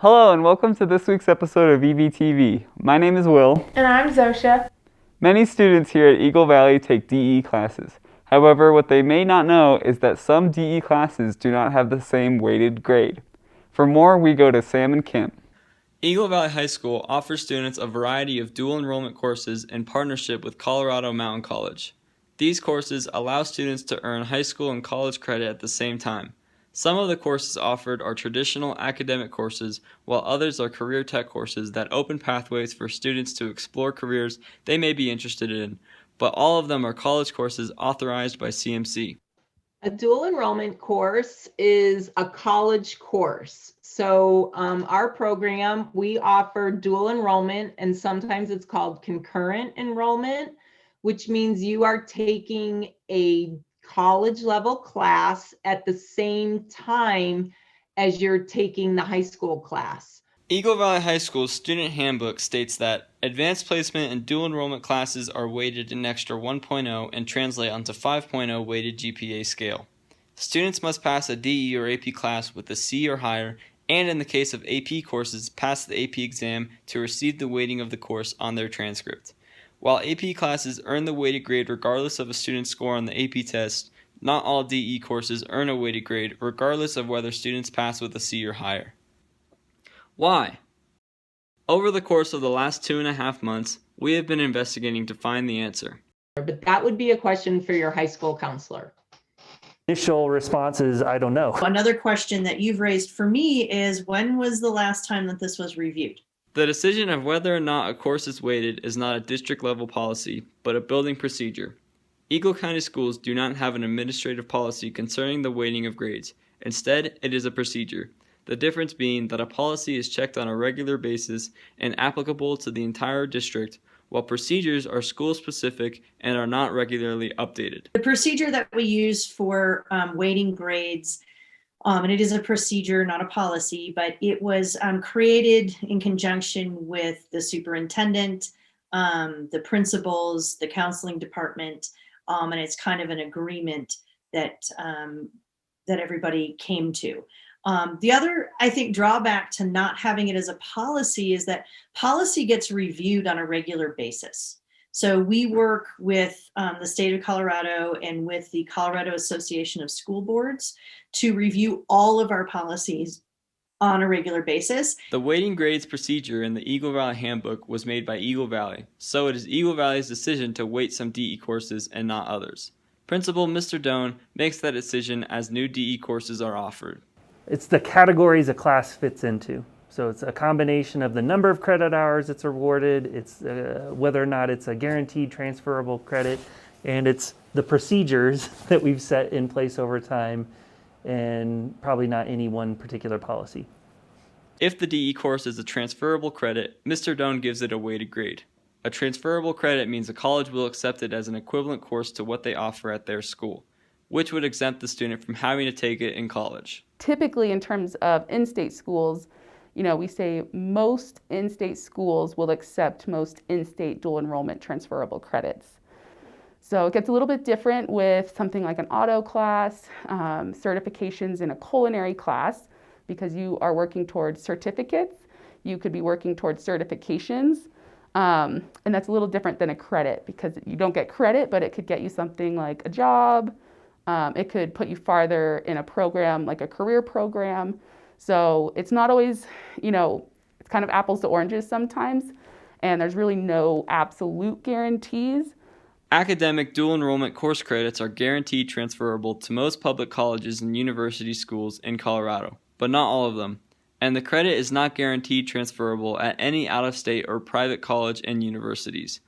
Hello and welcome to this week's episode of EVTV. My name is Will. And I'm Zosha. Many students here at Eagle Valley take DE classes. However, what they may not know is that some DE classes do not have the same weighted grade. For more, we go to Sam and Kim. Eagle Valley High School offers students a variety of dual enrollment courses in partnership with Colorado Mountain College. These courses allow students to earn high school and college credit at the same time. Some of the courses offered are traditional academic courses, while others are career tech courses that open pathways for students to explore careers they may be interested in, but all of them are college courses authorized by CMC. A dual enrollment course is a college course. So our program, we offer dual enrollment, and sometimes it's called concurrent enrollment, which means you are taking a college level class at the same time as you're taking the high school class. Eagle Valley High School's student handbook states that advanced placement and dual enrollment classes are weighted an extra 1.0 and translate onto 5.0 weighted GPA scale. Students must pass a DE or AP class with a C or higher, and in the case of AP courses, pass the AP exam to receive the weighting of the course on their transcript. While AP classes earn the weighted grade regardless of a student's score on the AP test, not all DE courses earn a weighted grade regardless of whether students pass with a C or higher. Why? Over the course of the last 2.5 months, we have been investigating to find the answer. But that would be a question for your high school counselor. Initial response is, I don't know. Another question that you've raised for me is, when was the last time that this was reviewed? The decision of whether or not a course is weighted is not a district-level policy, but a building procedure. Eagle County Schools do not have an administrative policy concerning the weighting of grades. Instead, it is a procedure. The difference being that a policy is checked on a regular basis and applicable to the entire district, while procedures are school-specific and are not regularly updated. The procedure that we use for weighting grades, and it is a procedure, not a policy, but it was created in conjunction with the superintendent, the principals, the counseling department, and it's kind of an agreement that everybody came to. The other, I think, drawback to not having it as a policy is that policy gets reviewed on a regular basis. So we work with the state of Colorado and with the Colorado Association of School Boards to review all of our policies on a regular basis. The weighting grades procedure in the Eagle Valley Handbook was made by Eagle Valley, so it is Eagle Valley's decision to weight some DE courses and not others. Principal Mr. Doan makes that decision as new DE courses are offered. It's the categories a class fits into. So it's a combination of the number of credit hours it's awarded, it's whether or not it's a guaranteed transferable credit, and it's the procedures that we've set in place over time, and probably not any one particular policy. If the DE course is a transferable credit, Mr. Doan gives it a weighted grade. A transferable credit means a college will accept it as an equivalent course to what they offer at their school, which would exempt the student from having to take it in college. Typically, in terms of in-state schools, we say most in-state schools will accept most in-state dual enrollment transferable credits. So it gets a little bit different with something like an auto class, certifications in a culinary class, because you are working towards certificates. You could be working towards certifications. And that's a little different than a credit, because you don't get credit, but it could get you something like a job. It could put you farther in a program, like a career program. So it's not always, it's kind of apples to oranges sometimes, and there's really no absolute guarantees. Academic dual enrollment course credits are guaranteed transferable to most public colleges and university schools in Colorado, but not all of them. And the credit is not guaranteed transferable at any out-of-state or private college and universities.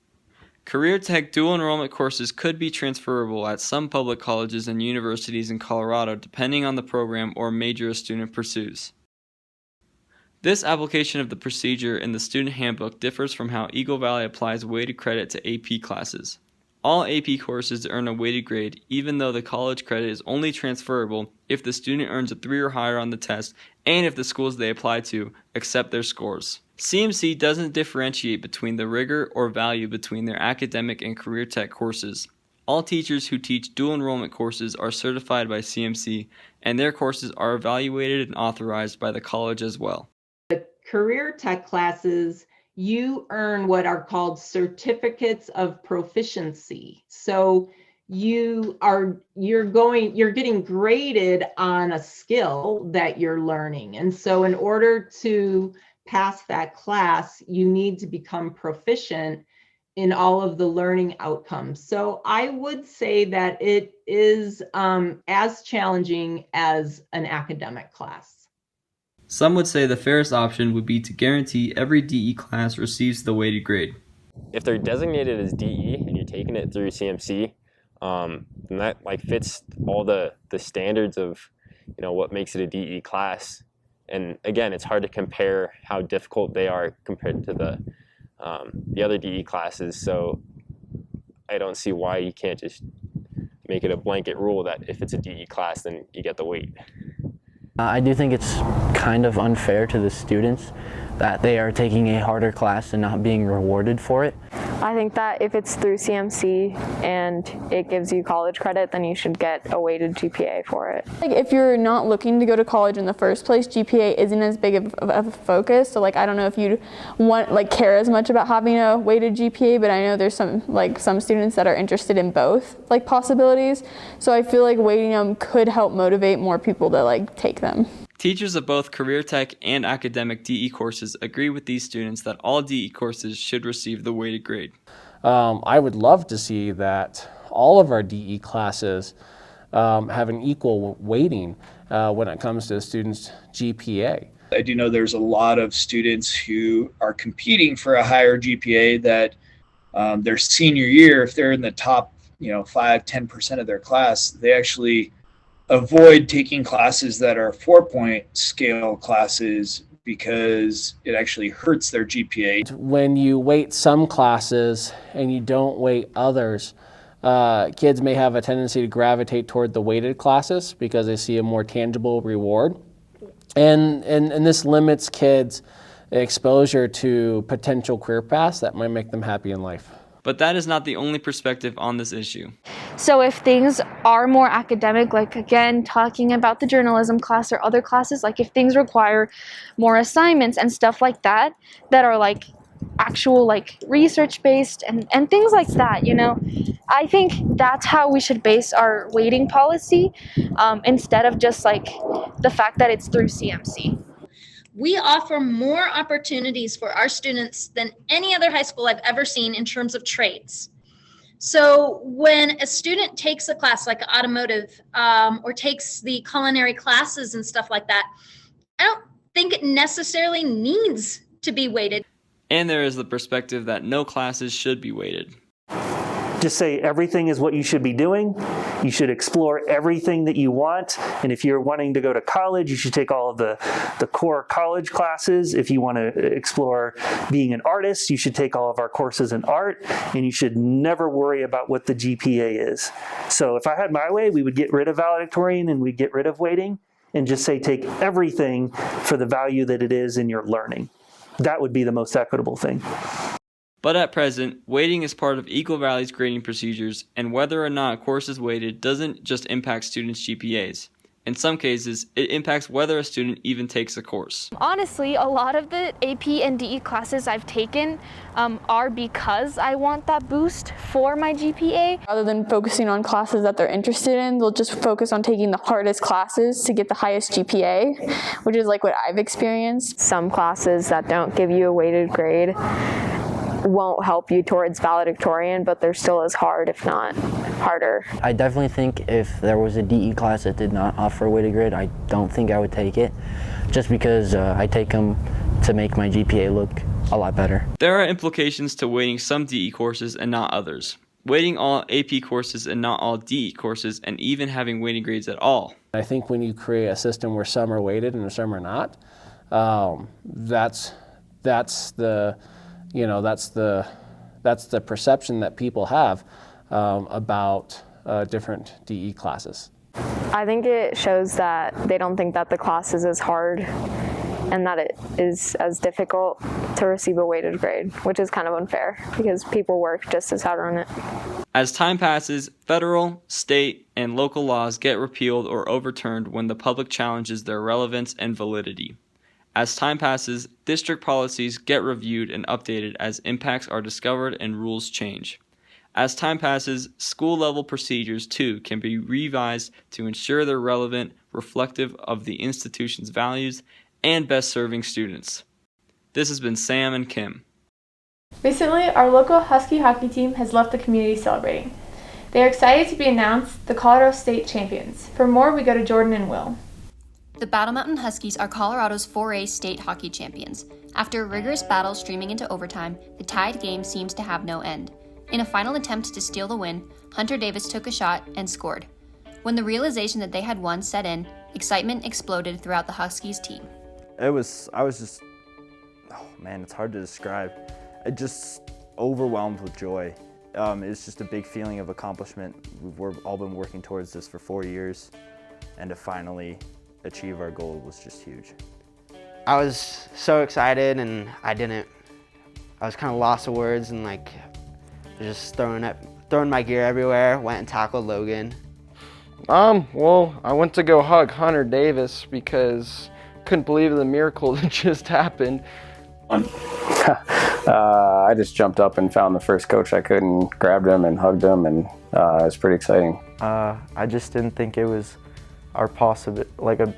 Career Tech dual enrollment courses could be transferable at some public colleges and universities in Colorado depending on the program or major a student pursues. This application of the procedure in the student handbook differs from how Eagle Valley applies weighted credit to AP classes. All AP courses earn a weighted grade, even though the college credit is only transferable if the student earns a 3 or higher on the test and if the schools they apply to accept their scores. CMC doesn't differentiate between the rigor or value between their academic and career tech courses. All teachers who teach dual enrollment courses are certified by CMC, and their courses are evaluated and authorized by the college as well. The career tech classes, you earn what are called certificates of proficiency. So you're getting graded on a skill that you're learning. And so in order to pass that class, you need to become proficient in all of the learning outcomes. So I would say that it is as challenging as an academic class. Some would say the fairest option would be to guarantee every DE class receives the weighted grade. If they're designated as DE and you're taking it through CMC, then that fits all the standards of what makes it a DE class. And again, it's hard to compare how difficult they are compared to the other DE classes. So I don't see why you can't just make it a blanket rule that if it's a DE class, then you get the weight. I do think it's kind of unfair to the students that they are taking a harder class and not being rewarded for it. I think that if it's through CMC and it gives you college credit, then you should get a weighted GPA for it. Like if you're not looking to go to college in the first place, GPA isn't as big of a focus. So I don't know if you'd care as much about having a weighted GPA, but I know there's some students that are interested in both possibilities. So I feel like weighting them could help motivate more people to take them. Teachers of both career tech and academic DE courses agree with these students that all DE courses should receive the weighted grade. I would love to see that all of our DE classes have an equal weighting when it comes to a student's GPA. I do know there's a lot of students who are competing for a higher GPA that their senior year, if they're in the top 5-10% of their class, they actually avoid taking classes that are 4-point scale classes because it actually hurts their GPA. When you weight some classes and you don't weight others, kids may have a tendency to gravitate toward the weighted classes because they see a more tangible reward. And this limits kids' exposure to potential career paths that might make them happy in life. But that is not the only perspective on this issue. So if things are more academic, again, talking about the journalism class or other classes, if things require more assignments and stuff like that are actual research based and things like that, I think that's how we should base our weighting policy instead of just the fact that it's through CMC. We offer more opportunities for our students than any other high school I've ever seen in terms of trades. So when a student takes a class like automotive or takes the culinary classes and stuff like that, I don't think it necessarily needs to be weighted. And there is the perspective that no classes should be weighted. Just say everything is what you should be doing. You should explore everything that you want. And if you're wanting to go to college, you should take all of the core college classes. If you want to explore being an artist, you should take all of our courses in art. And you should never worry about what the GPA is. So if I had my way, we would get rid of valedictorian and we'd get rid of weighting and just say take everything for the value that it is in your learning. That would be the most equitable thing. But at present, weighting is part of Eagle Valley's grading procedures, and whether or not a course is weighted doesn't just impact students' GPAs. In some cases, it impacts whether a student even takes a course. Honestly, a lot of the AP and DE classes I've taken are because I want that boost for my GPA. Rather than focusing on classes that they're interested in, they'll just focus on taking the hardest classes to get the highest GPA, which is what I've experienced. Some classes that don't give you a weighted grade won't help you towards valedictorian, but they're still as hard, if not harder. I definitely think if there was a DE class that did not offer a weighted grade, I don't think I would take it, just because I take them to make my GPA look a lot better. There are implications to weighting some DE courses and not others. Weighting all AP courses and not all DE courses, and even having weighting grades at all. I think when you create a system where some are weighted and some are not, that's the perception that people have about different DE classes. I think it shows that they don't think that the class is as hard and that it is as difficult to receive a weighted grade, which is kind of unfair because people work just as hard on it. As time passes, federal, state, and local laws get repealed or overturned when the public challenges their relevance and validity. As time passes, district policies get reviewed and updated as impacts are discovered and rules change. As time passes, school-level procedures too can be revised to ensure they're relevant, reflective of the institution's values, and best serving students. This has been Sam and Kim. Recently, our local Husky hockey team has left the community celebrating. They are excited to be announced the Colorado State Champions. For more, we go to Jordan and Will. The Battle Mountain Huskies are Colorado's 4A state hockey champions. After a rigorous battle streaming into overtime, the tied game seems to have no end. In a final attempt to steal the win, Hunter Davis took a shot and scored. When the realization that they had won set in, excitement exploded throughout the Huskies team. I was just, oh man, it's hard to describe. Just overwhelmed with joy. It's just a big feeling of accomplishment. We've all been working towards this for 4 years, and to finally achieve our goal was just huge. I was so excited, and I was kind of lost of words, and like just throwing my gear everywhere. Went and tackled Logan. Well, I went to go hug Hunter Davis because couldn't believe the miracle that just happened. I just jumped up and found the first coach I could and grabbed him and hugged him, and it was pretty exciting. I just didn't think it was a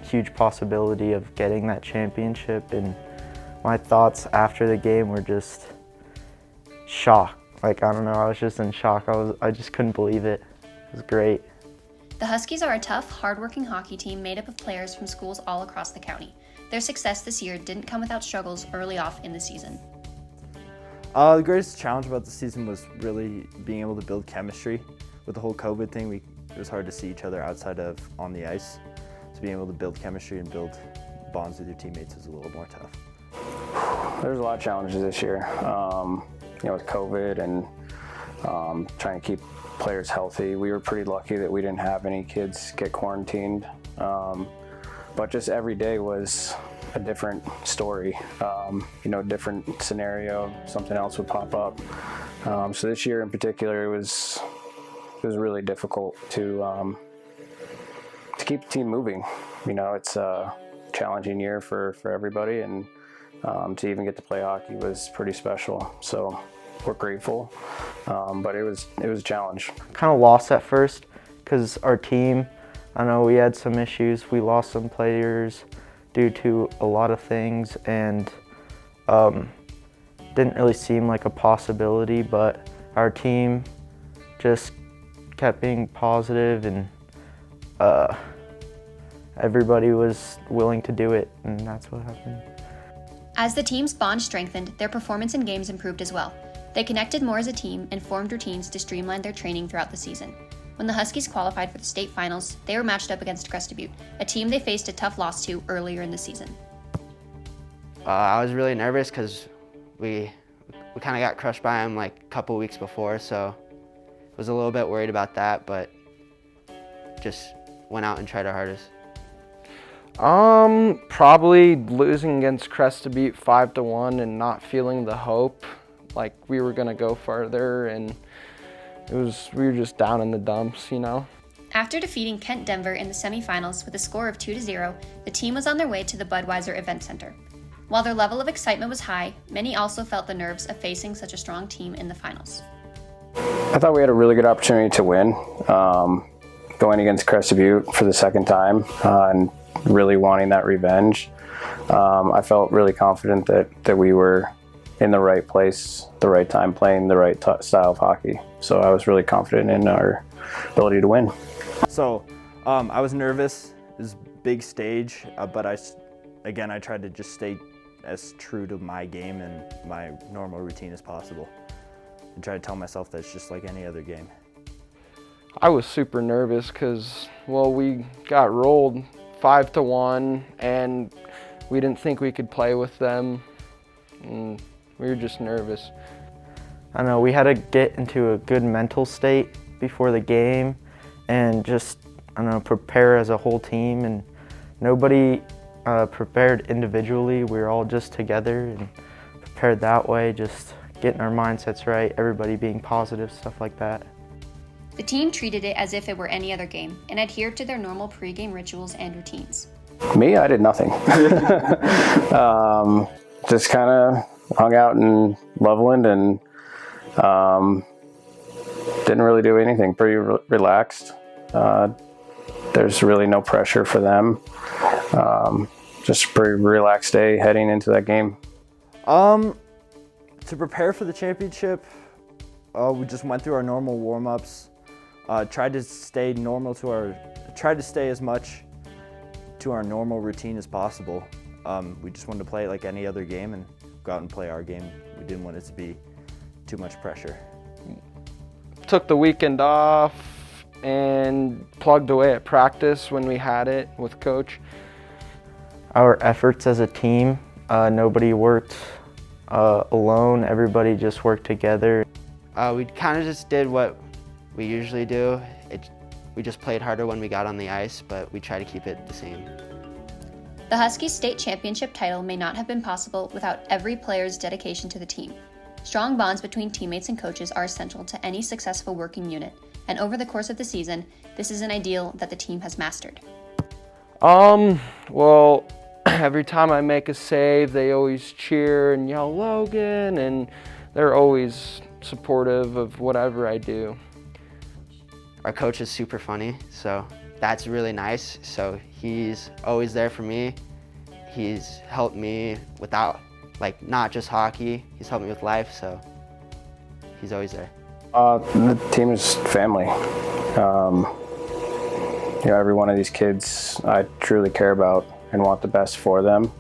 huge possibility of getting that championship, and my thoughts after the game were just shock. Like, I don't know, I was just in shock. I just couldn't believe it. It was great. The Huskies are a tough, hard-working hockey team made up of players from schools all across the county. Their success this year didn't come without struggles early off in the season. The greatest challenge about the season was really being able to build chemistry. With the whole COVID thing, it was hard to see each other outside of on the ice. So being able to build chemistry and build bonds with your teammates was a little more tough. There's a lot of challenges this year, with COVID and trying to keep players healthy. We were pretty lucky that we didn't have any kids get quarantined, but just every day was a different story, different scenario, something else would pop up. So this year in particular, it was really difficult to keep the team moving. It's a challenging year for everybody, and to even get to play hockey was pretty special. So we're grateful, but it was a challenge. Kind of lost at first because our team, I know we had some issues. We lost some players due to a lot of things, and didn't really seem like a possibility, but our team just kept being positive, and everybody was willing to do it, and that's what happened. As the team's bond strengthened, their performance in games improved as well. They connected more as a team and formed routines to streamline their training throughout the season. When the Huskies qualified for the state finals, they were matched up against Crested Butte, a team they faced a tough loss to earlier in the season. I was really nervous because we kind of got crushed by them like a couple weeks before, so I was a little bit worried about that, but just went out and tried our hardest. Probably losing against Crested Butte 5-1 and not feeling the hope like we were gonna go further, and we were just down in the dumps, After defeating Kent Denver in the semifinals with a score of 2-0, the team was on their way to the Budweiser Event Center. While their level of excitement was high, many also felt the nerves of facing such a strong team in the finals. I thought we had a really good opportunity to win, going against Crested Butte for the second time and really wanting that revenge. I felt really confident that we were in the right place, the right time, playing the right style of hockey. So I was really confident in our ability to win. So I was nervous. It was a big stage, but I tried to just stay as true to my game and my normal routine as possible, and try to tell myself that it's just like any other game. I was super nervous because, we got rolled 5-1, and we didn't think we could play with them, and we were just nervous. I know we had to get into a good mental state before the game, and just, prepare as a whole team, and nobody prepared individually. We were all just together and prepared that way, just getting our mindsets right, everybody being positive, stuff like that. The team treated it as if it were any other game and adhered to their normal pregame rituals and routines. Me, I did nothing. Just kind of hung out in Loveland and didn't really do anything. Pretty relaxed. There's really no pressure for them. Just a pretty relaxed day heading into that game. To prepare for the championship, we just went through our normal warm-ups. Tried to stay as much to our normal routine as possible. We just wanted to play it like any other game and go out and play our game. We didn't want it to be too much pressure. Took the weekend off and plugged away at practice when we had it with Coach. Our efforts as a team, nobody worked alone, everybody just worked together. We kind of just did what we usually do. We just played harder when we got on the ice, but we try to keep it the same. The Huskies state championship title may not have been possible without every player's dedication to the team. Strong bonds between teammates and coaches are essential to any successful working unit, and over the course of the season, this is an ideal that the team has mastered. Well, every time I make a save, they always cheer and yell Logan, and they're always supportive of whatever I do. Our coach is super funny, so that's really nice. So he's always there for me. He's helped me without, not just hockey, he's helped me with life, so he's always there. The team is family. Every one of these kids I truly care about and want the best for them,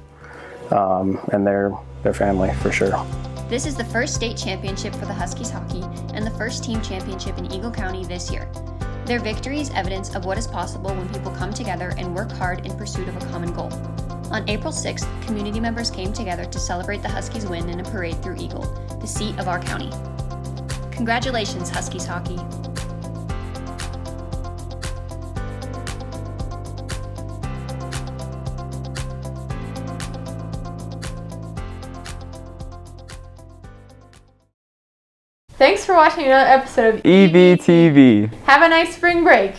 and they're family for sure. This is the first state championship for the Huskies hockey and the first team championship in Eagle County this year. Their victory is evidence of what is possible when people come together and work hard in pursuit of a common goal. On April 6th, community members came together to celebrate the Huskies win in a parade through Eagle, the seat of our county. Congratulations, Huskies hockey. Thanks for watching another episode of EVTV. Have a nice spring break.